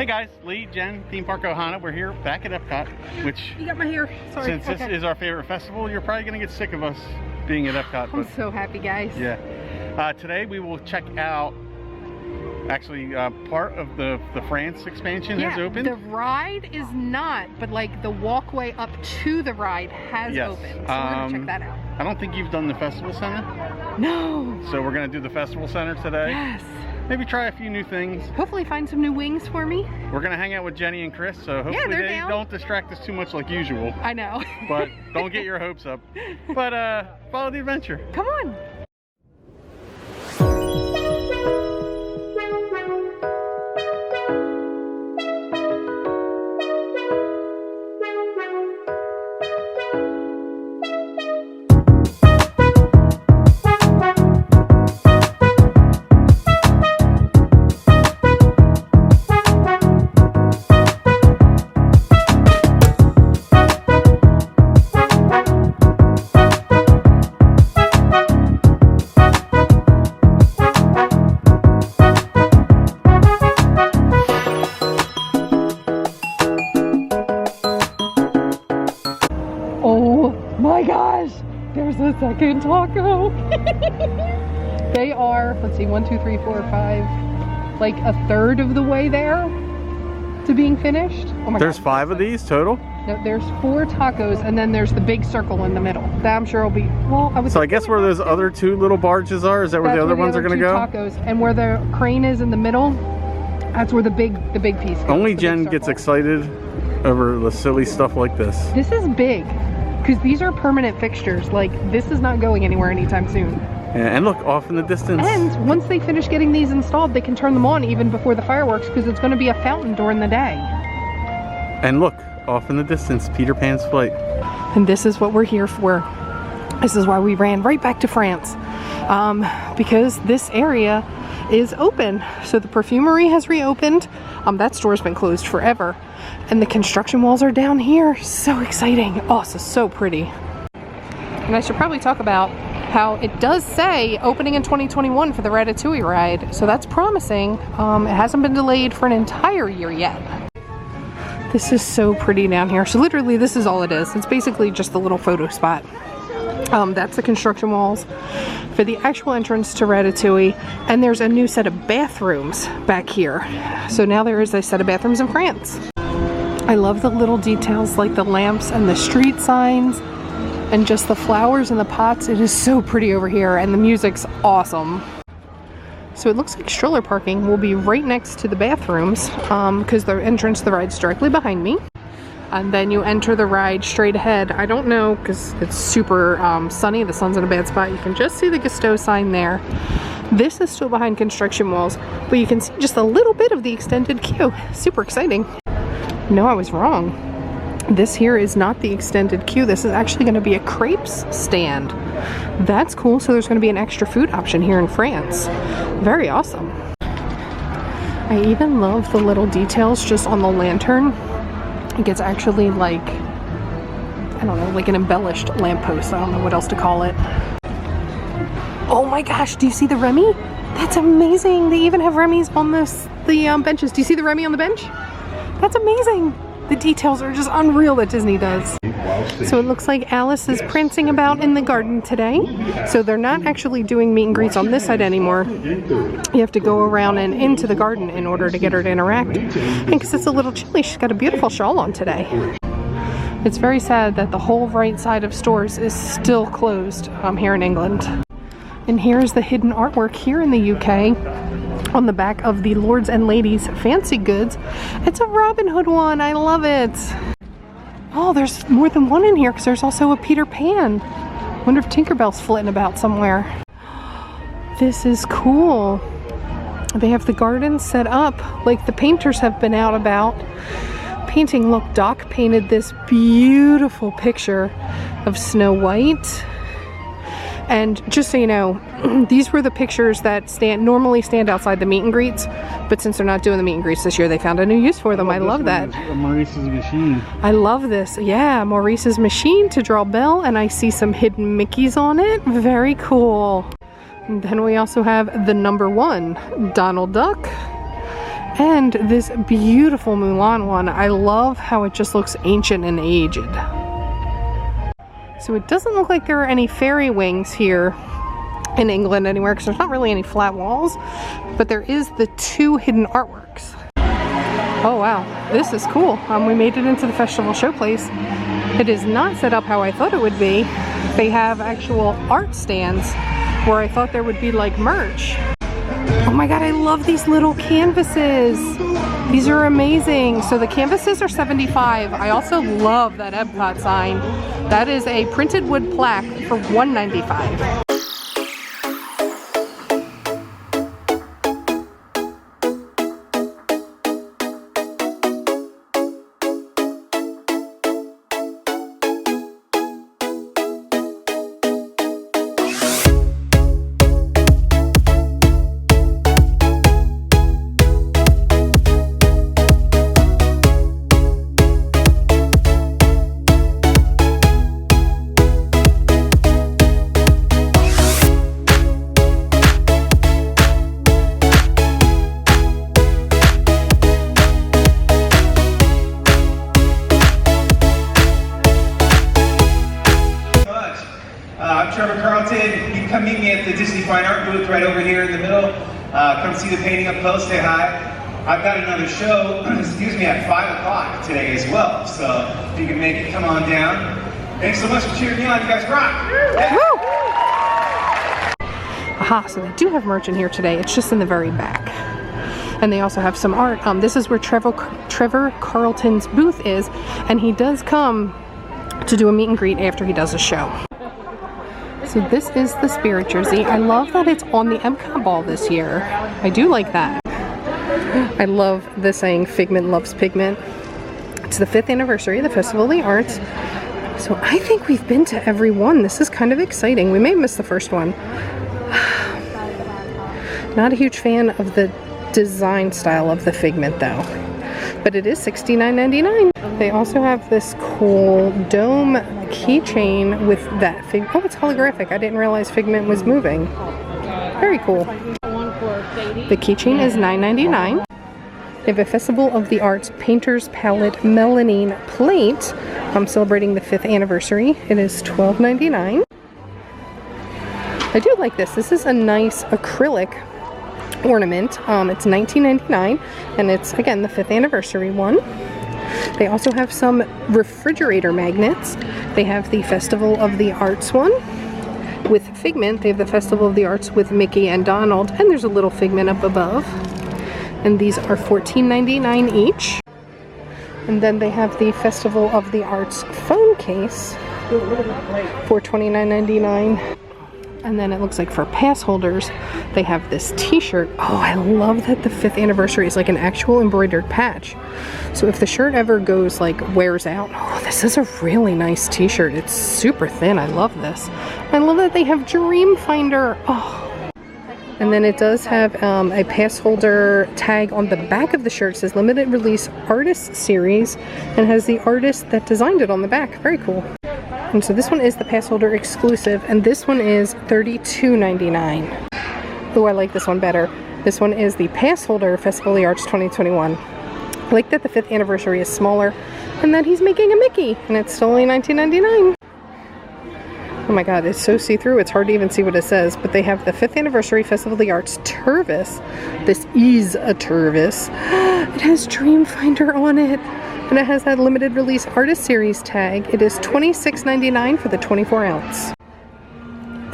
Hey guys, Lee, Jen, Theme Park Ohana. We're here back at Epcot, which You got my hair. Sorry. since this is our favorite festival, you're probably going to get sick of us being at Epcot. I'm so happy, guys. Yeah. Today we will check out, actually part of the France expansion has opened. The ride is not, but like the walkway up to the ride has opened. So we're going to check that out. I don't think you've done the Festival Center. No. So we're going to do the Festival Center today. Yes. Maybe try a few new things. Hopefully find some new wings for me. We're going to hang out with Jenny and Chris, so hopefully they don't distract us too much like usual. I know. But don't get your hopes up. But follow the adventure. Come on. My gosh, there's a second taco. They are, let's see, 1, 2, 3, 4, 5, like a third of the way there to being finished. Oh my There's God, 5 of these total? No, there's 4 tacos and then there's the big circle in the middle. That I'm sure will be, well, I would So I guess where those other 2 little barges are, is that where the other ones are going to go? Tacos, and where the crane is in the middle, that's where the big piece goes. Only Jen gets excited over the silly stuff like this. This is big. Because these are permanent fixtures. Like, this is not going anywhere anytime soon. Yeah, and look, off in the distance. And once they finish getting these installed, they can turn them on even before the fireworks because it's going to be a fountain during the day. And look, off in the distance, Peter Pan's flight. And this is what we're here for. This is why we ran right back to France. Because this area is open. So the perfumery has reopened. That store's been closed forever. And the construction walls are down here. So exciting. Oh, this is so pretty. And I should probably talk about how it does say opening in 2021 for the Ratatouille ride. So that's promising. It hasn't been delayed for an entire year yet. This is so pretty down here. So literally this is all it is. It's basically just a little photo spot. That's the construction walls for the actual entrance to Ratatouille, and there's a new set of bathrooms back here. So now there is a set of bathrooms in France. I love the little details like the lamps and the street signs and just the flowers in the pots. It is so pretty over here, and the music's awesome. So it looks like stroller parking will be right next to the bathrooms because the entrance to the ride's directly behind me. And then you enter the ride straight ahead. I don't know because it's super sunny. The sun's in a bad spot. You can just see the Gusteau sign there. This is still behind construction walls, but you can see just a little bit of the extended queue. Super exciting. No, I was wrong. This here is not the extended queue. This is actually going to be a crepes stand. That's cool. So there's going to be an extra food option here in France. Very awesome. I even love the little details just on the lantern. It gets actually like, I don't know, like an embellished lamppost. I don't know what else to call it. Oh my gosh, do you see the Remy? That's amazing. They even have Remy's on the benches. Do you see the Remy on the bench? That's amazing. The details are just unreal that Disney does. So it looks like Alice is prancing about in the garden today. So they're not actually doing meet and greets on this side anymore. You have to go around and into the garden in order to get her to interact. And because it's a little chilly, she's got a beautiful shawl on today. It's very sad that the whole right side of stores is still closed here in England. And here's the hidden artwork here in the UK. On the back of the Lords and Ladies Fancy Goods. It's a Robin Hood one. I love it. Oh, there's more than one in here because there's also a Peter Pan. Wonder if Tinkerbell's flitting about somewhere. This is cool. They have the garden set up like the painters have been out about painting. Look, Doc painted this beautiful picture of Snow White. And just so you know, these were the pictures that normally stand outside the meet and greets, but since they're not doing the meet and greets this year, they found a new use for them. I love that. Maurice's machine. I love this. Yeah, Maurice's machine to draw Belle, and I see some hidden Mickeys on it. Very cool. And then we also have the #1, Donald Duck. And this beautiful Mulan one. I love how it just looks ancient and aged. So it doesn't look like there are any fairy wings here in England anywhere because there's not really any flat walls, but there is the 2 hidden artworks. Oh wow, this is cool. We made it into the Festival Showplace. It is not set up how I thought it would be. They have actual art stands where I thought there would be like merch. Oh my god, I love these little canvases. These are amazing. So the canvases are $75. I also love that Epcot sign. That is a printed wood plaque for $195. I'm Trevor Carlton. You can come meet me at the Disney Fine Art booth right over here in the middle. Come see the painting up close, say hi. I've got another show, excuse me, at 5 o'clock today as well. So if you can make it, come on down. Thanks so much for cheering me on. You guys rock. Yeah. Woo! Aha, so they do have merch in here today. It's just in the very back. And they also have some art. This is where Trevor Carlton's booth is, and he does come to do a meet and greet after he does a show. So this is the Spirit jersey. I love that it's on the Epcot ball this year. I do like that. I love the saying, Figment loves pigment. It's the 5th anniversary of the Festival of the Arts. So I think we've been to every one. This is kind of exciting. We may have missed the first one. Not a huge fan of the design style of the Figment though. But it is $69.99. They also have this cool dome keychain with that Figment. Oh, it's holographic. I didn't realize Figment was moving. Very cool. The keychain is $9.99. They have a Festival of the Arts Painter's Palette Melamine plate. I'm celebrating the 5th anniversary. It is $12.99. I do like this. This is a nice acrylic ornament. It's $19.99 and it's again the 5th anniversary one. They also have some refrigerator magnets. They have the Festival of the Arts one with Figment. They have the Festival of the Arts with Mickey and Donald, and there's a little Figment up above. And these are $14.99 each. And then they have the Festival of the Arts phone case for $29.99. And then it looks like for pass holders, they have this t-shirt. Oh, I love that the 5th anniversary is like an actual embroidered patch. So if the shirt ever goes like wears out, oh, this is a really nice t-shirt. It's super thin. I love this. I love that they have Dream Finder. Oh. And then it does have a pass holder tag on the back of the shirt. It says limited release artist series and has the artist that designed it on the back. Very cool. And so this one is the pass holder exclusive, and this one is $32.99. Oh, I like this one better. This one is the pass holder Festival of the Arts 2021. I like that the 5th anniversary is smaller and that he's making a Mickey, and it's still only $19.99. Oh my god, it's so see-through, it's hard to even see what it says, but they have the 5th anniversary Festival of the Arts Tervis. This is a Tervis. It has Dream Finder on it. And it has that limited release artist series tag. It is $26.99 for the 24 ounce.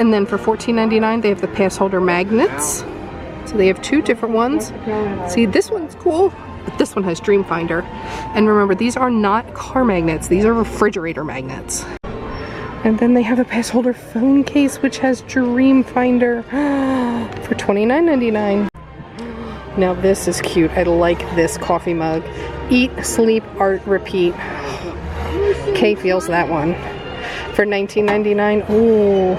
And then for $14.99 they have the pass holder magnets. So they have 2 different ones. See, this one's cool, but this one has Dream Finder. And remember, these are not car magnets, these are refrigerator magnets. And then they have a pass holder phone case which has Dream Finder for $29.99. Now this is cute. I like this coffee mug. Eat, sleep, art, repeat. Kay feels that one. For $19.99. Ooh.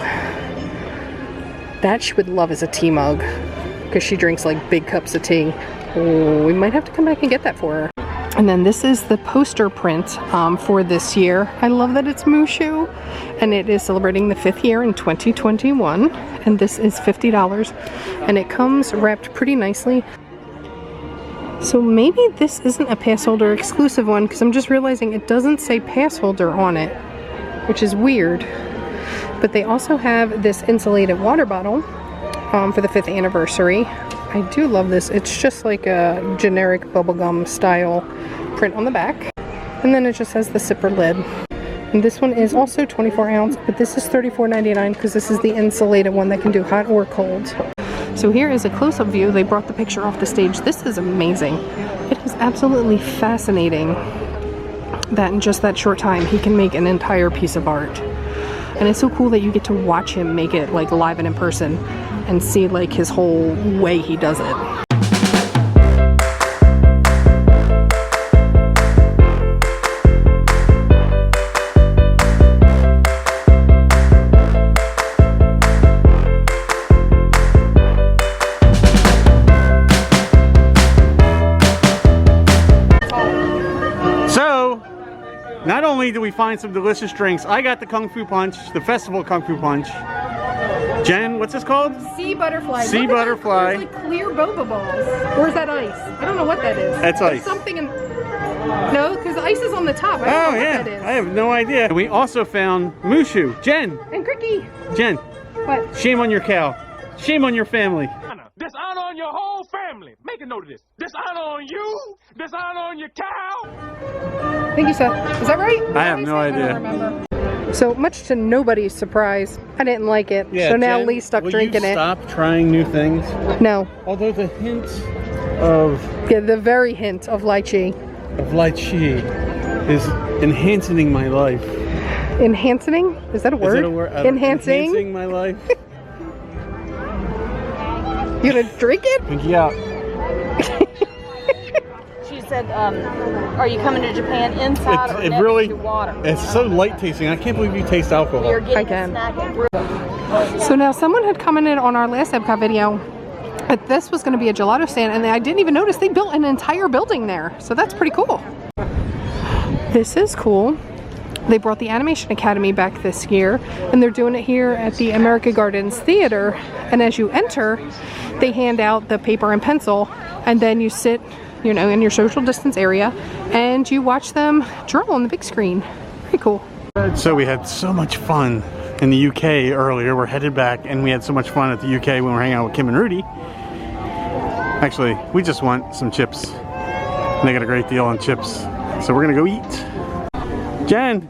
That she would love as a tea mug. Because she drinks like big cups of tea. Ooh, we might have to come back and get that for her. And then this is the poster print for this year. I love that it's Mushu. And it is celebrating the 5th year in 2021. And this is $50. And it comes wrapped pretty nicely. So maybe this isn't a pass holder exclusive one, because I'm just realizing it doesn't say pass holder on it, which is weird. But they also have this insulated water bottle for the 5th anniversary. I do love this. It's just like a generic bubblegum style print on the back. And then it just has the zipper lid. And this one is also 24 ounce, but this is $34.99 because this is the insulated one that can do hot or cold. So here is a close-up view. They brought the picture off the stage. This is amazing. It is absolutely fascinating that in just that short time he can make an entire piece of art. And it's so cool that you get to watch him make it like live and in person and see like his whole way he does it. Not only do we find some delicious drinks, I got the Kung Fu Punch, the Festival Kung Fu Punch. Jen, what's this called? Sea butterfly. Sea butterfly. There's like clear boba balls. Or is that ice? I don't know what that is. That's There's ice. something in... No, because the ice is on the top. I don't know what that is. I have no idea. And we also found Mushu. Jen. And Cricky. Jen. What? Shame on your cow. Shame on your family. Dishonor on your whole family. Make a note of this. Dishonor on you. Dishonor on your cow. Thank you, Seth. Is that right? I have no idea. I don't remember. So much to nobody's surprise, I didn't like it. Yeah, so now Jen, Lee's stuck drinking it. Stop trying new things. No. Although the hint of The very hint of lychee. lychee is enhancing my life. Enhancing? Is that a word? Is that a word? Enhancing? Enhancing my life. You gonna drink it? Pinky out. She said, are you coming to Japan inside or next to water? It's so light tasting. I can't believe you taste alcohol. You're getting I can. a snack and brew. So now someone had commented on our last Epcot video that this was going to be a gelato stand, and I didn't even notice they built an entire building there. So that's pretty cool. This is cool. They brought the Animation Academy back this year, and they're doing it here at the America Gardens Theater. And as you enter, they hand out the paper and pencil, and then you sit, you know, in your social distance area, and you watch them draw on the big screen. Pretty cool. So we had so much fun in the UK earlier. We're headed back, and we had so much fun at the UK when we were hanging out with Kim and Rudy. Actually, we just want some chips. And they got a great deal on chips. So we're gonna go eat. Jen!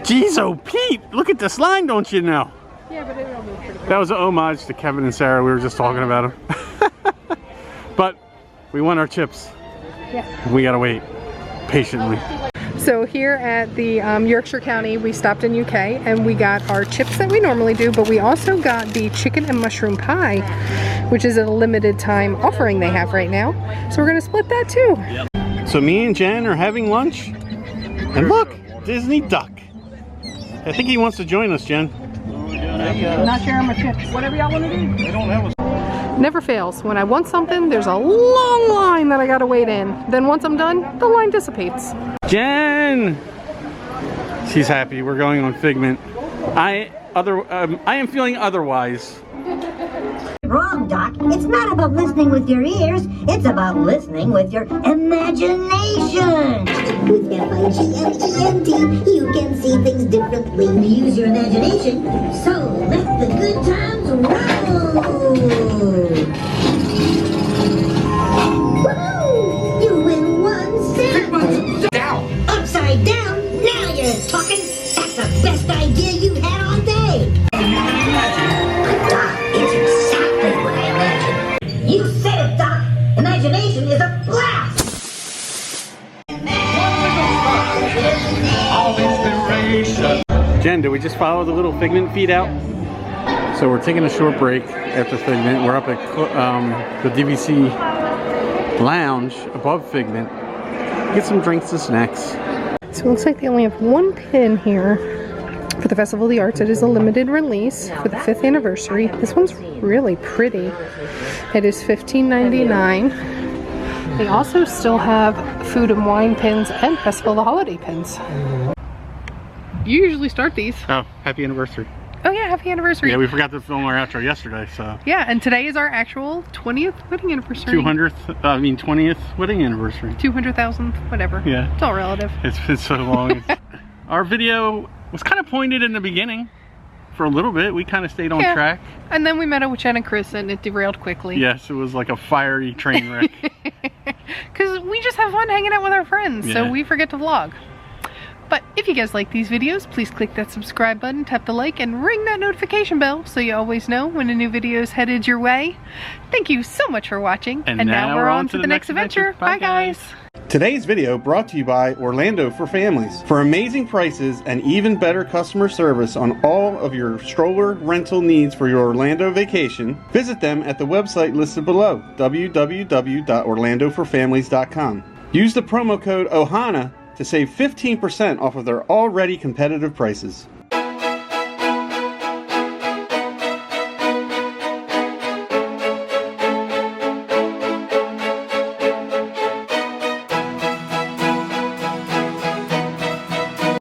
Jeez, oh Pete! Look at this line, don't you know? Yeah, but it will be pretty cool. That was an homage to Kevin and Sarah. We were just talking about them. But we want our chips. Yeah. We gotta wait patiently. So here at the Yorkshire County, we stopped in UK and we got our chips that we normally do, but we also got the chicken and mushroom pie, which is a limited time offering they have right now. So we're gonna split that too. Yep. So me and Jen are having lunch, and look, Disney Duck. I think he wants to join us, Jen. I'm not sharing my chips. Whatever y'all want to do. They don't have a... Never fails. When I want something, there's a long line that I gotta wait in. Then once I'm done, the line dissipates. Jen! She's happy. We're going on Figment. I am feeling otherwise. Wrong, Doc. It's not about listening with your ears. It's about listening with your imagination. With F-I-G-M-E-N-T, you can see things differently. Use your imagination. So let the good times roll. Woohoo! You win 1 cent. Down. Upside down. Now you're talking. That's the best idea you've had all day. Doc, it's exactly what I imagined. You said it, Doc. Imagination is a blast. Jen, did we just follow the little Figment feed out? So we're taking a short break after Figment. We're up at the DVC lounge above Figment. Get some drinks and snacks. So it looks like they only have one pin here for the Festival of the Arts. It is a limited release for the 5th anniversary. This one's really pretty. It is $15.99. They also still have food and wine pins and Festival of the Holiday pins. You usually start these. Oh, happy anniversary. Oh yeah, happy anniversary. Yeah, we forgot to film our outro yesterday, so. Yeah, and today is our actual 20th wedding anniversary. 20th wedding anniversary. 200,000th, whatever. Yeah. It's all relative. It's been so long. Our video was kind of pointed in the beginning. For a little bit, we kind of stayed on track. And then we met up with Jen and Chris and it derailed quickly. Yes, it was like a fiery train wreck. Because we just have fun hanging out with our friends, so Yeah. we forget to vlog. But if you guys like these videos, please click that subscribe button, tap the like, and ring that notification bell so you always know when a new video is headed your way. Thank you so much for watching. And now we're on to the next adventure. Bye guys. Today's video brought to you by Orlando for Families. For amazing prices and even better customer service on all of your stroller rental needs for your Orlando vacation, visit them at the website listed below, www.orlandoforfamilies.com. Use the promo code OHANA to save 15% off of their already competitive prices.